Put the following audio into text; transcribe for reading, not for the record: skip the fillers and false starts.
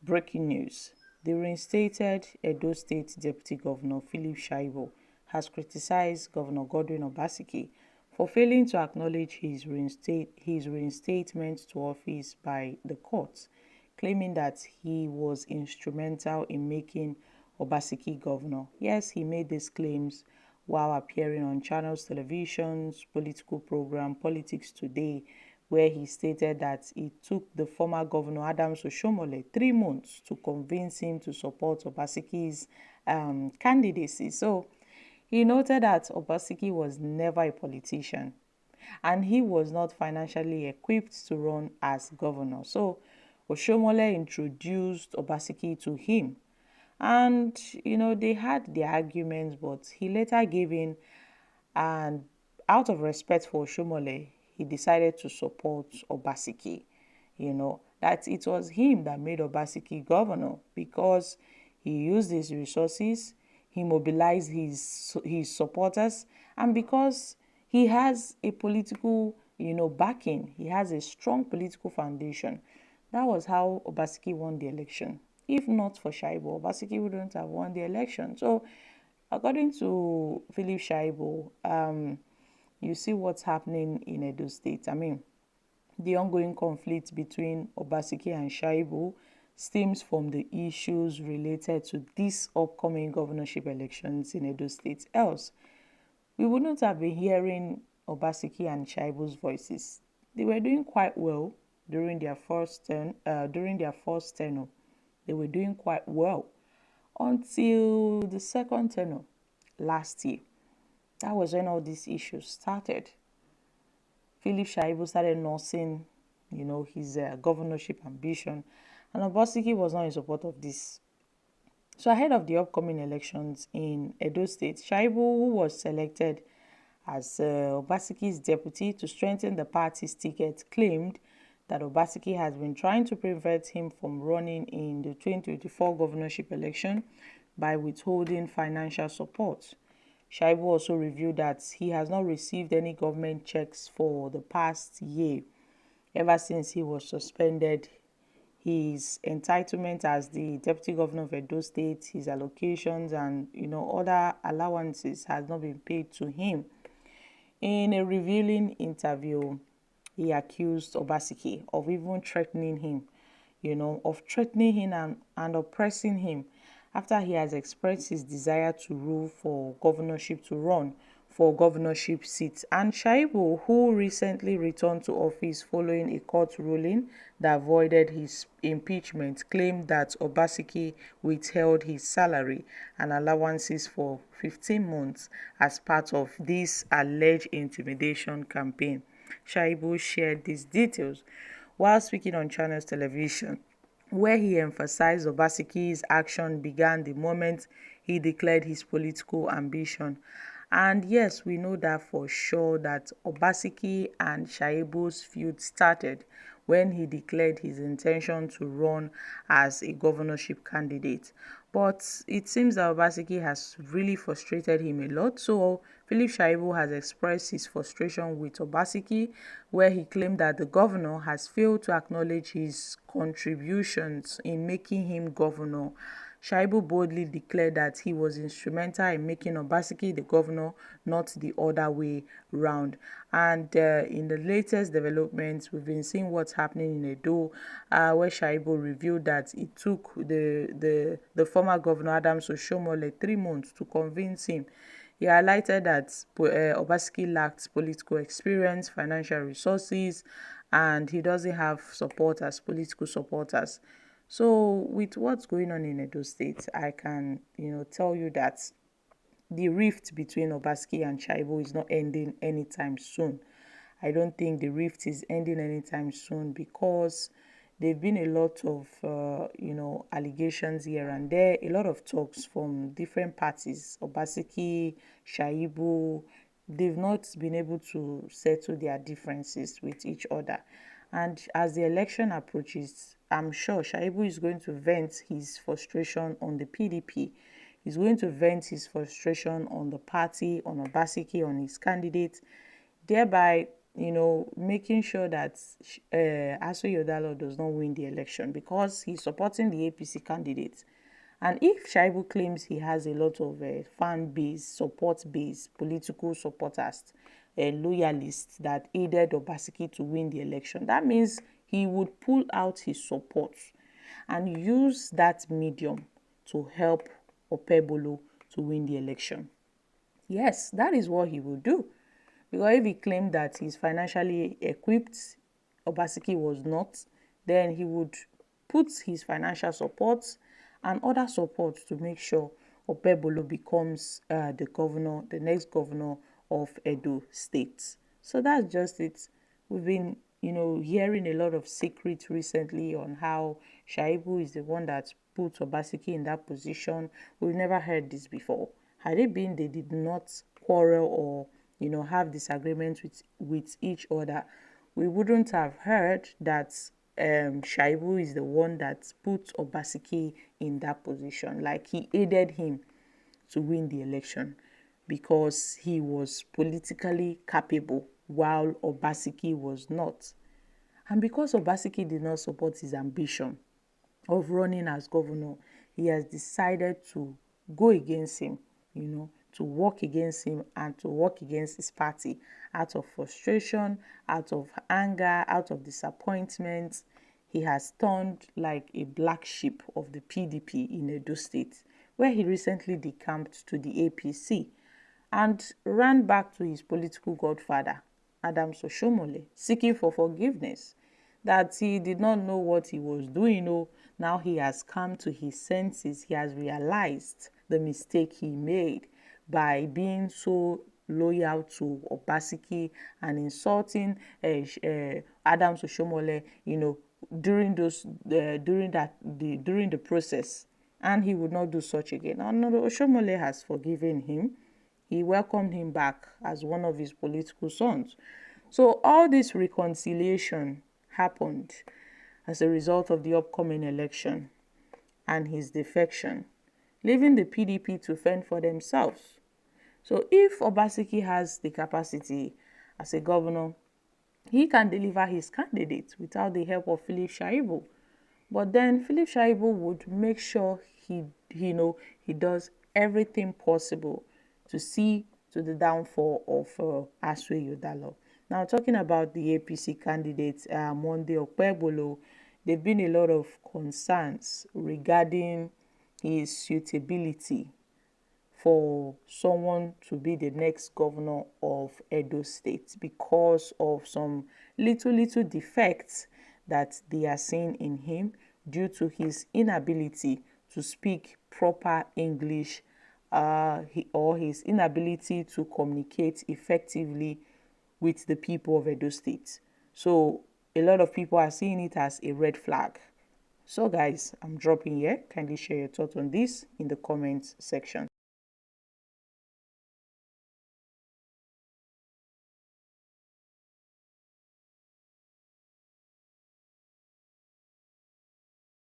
Breaking news. The reinstated Edo State Deputy Governor Philip Shaibu has criticized Governor Godwin Obaseki for failing to acknowledge his reinstatement to office by the courts, claiming that he was instrumental in making Obaseki governor. Yes, he made these claims while appearing on Channels Television's political program Politics Today, where he stated that it took the former governor Adams Oshomole 3 months to convince him to support Obaseki's candidacy. So he noted that Obaseki was never a politician and he was not financially equipped to run as governor. So Oshomole introduced Obaseki to him, and they had their arguments, but he later gave in, and out of respect for Oshomole, he decided to support Obaseki. That it was him that made Obaseki governor because he used his resources, he mobilized his supporters, and because he has a political backing, he has a strong political foundation. That was how Obaseki won the election. If not for Shaibu, Obaseki wouldn't have won the election. So according to Philip Shaibu, you see what's happening in Edo State. I mean, the ongoing conflict between Obaseki and Shaibu stems from the issues related to these upcoming governorship elections in Edo State. Else, we wouldn't have been hearing Obaseki and Shaibu's voices. They were doing quite well during their first tenure. They were doing quite well until the second tenure last year. That was when all these issues started. Philip Shaibu started nursing, his governorship ambition, and Obaseki was not in support of this. So ahead of the upcoming elections in Edo State, Shaibu, who was selected as Obaseki's deputy to strengthen the party's ticket, claimed that Obaseki has been trying to prevent him from running in the 2024 governorship election by withholding financial support. Shaibu also revealed that he has not received any government checks for the past year, ever since he was suspended. His entitlement as the deputy governor of Edo State, his allocations and other allowances has not been paid to him. In a revealing interview, he accused Obaseki of even threatening him, and oppressing him after he has expressed his desire to run for governorship seats. And Shaibu, who recently returned to office following a court ruling that voided his impeachment, claimed that Obaseki withheld his salary and allowances for 15 months as part of this alleged intimidation campaign. Shaibu shared these details while speaking on Channels Television, where he emphasized Obaseki's action began the moment he declared his political ambition. And yes, we know that for sure that Obaseki and Shaibu's feud started when he declared his intention to run as a governorship candidate. But it seems that Obaseki has really frustrated him a lot. So Philip Shaibu has expressed his frustration with Obaseki, where he claimed that the governor has failed to acknowledge his contributions in making him governor. Shaibu boldly declared that he was instrumental in making Obaseki the governor, not the other way round. And in the latest developments, we've been seeing what's happening in Edo, where Shaibu revealed that it took the former governor Adams Oshomole 3 months to convince him. He highlighted that Obaseki lacked political experience, financial resources, and he doesn't have political supporters. So with what's going on in Edo State, I can, tell you that the rift between Obaseki and Shaibu is not ending anytime soon. I don't think the rift is ending anytime soon because there've been a lot of, allegations here and there, a lot of talks from different parties, Obaseki, Shaibu. They've not been able to settle their differences with each other. And as the election approaches, I'm sure Shaibu is going to vent his frustration on the PDP. He's going to vent his frustration on the party, on Obaseki, on his candidate, thereby, making sure that Ighodalo does not win the election because he's supporting the APC candidate. And if Shaibu claims he has a lot of fan base, support base, political supporters, loyalists that aided Obaseki to win the election, that means he would pull out his support and use that medium to help Okpebholo to win the election. Yes, that is what he will do. Because if he claimed that he's financially equipped, Obaseki was not, then he would put his financial support and other support to make sure Okpebholo becomes the next governor of Edo State. So that's just it. We've been, hearing a lot of secrets recently on how Shaibu is the one that put Obaseki in that position. We've never heard this before. Had it been they did not quarrel or have disagreements with each other, we wouldn't have heard that Shaibu is the one that put Obaseki in that position. Like he aided him to win the election because he was politically capable while Obaseki was not. And because Obaseki did not support his ambition of running as governor, he has decided to go against him, to work against him and to work against his party out of frustration, out of anger, out of disappointment. He has turned like a black sheep of the PDP in Edo State, where he recently decamped to the APC and ran back to his political godfather, Adams Oshiomhole, seeking for forgiveness, that he did not know what he was doing. Oh, now he has come to his senses. He has realized the mistake he made by being so loyal to Obaseki and insulting Adams Oshiomhole, during the process, and he would not do such again. And Oshiomhole has forgiven him. He welcomed him back as one of his political sons. So all this reconciliation happened as a result of the upcoming election and his defection, leaving the PDP to fend for themselves. So if Obaseki has the capacity as a governor, he can deliver his candidate without the help of Philip Shaibu. But then Philip Shaibu would make sure he does everything possible to see to the downfall of Ighodalo. Now, talking about the APC candidate, Monday Okpebholo, there have been a lot of concerns regarding his suitability for someone to be the next governor of Edo State because of some little defects that they are seeing in him due to his inability to speak proper English or his inability to communicate effectively with the people of Edo State. So a lot of people are seeing it as a red flag. So guys, I'm dropping here. Kindly share your thoughts on this in the comments section.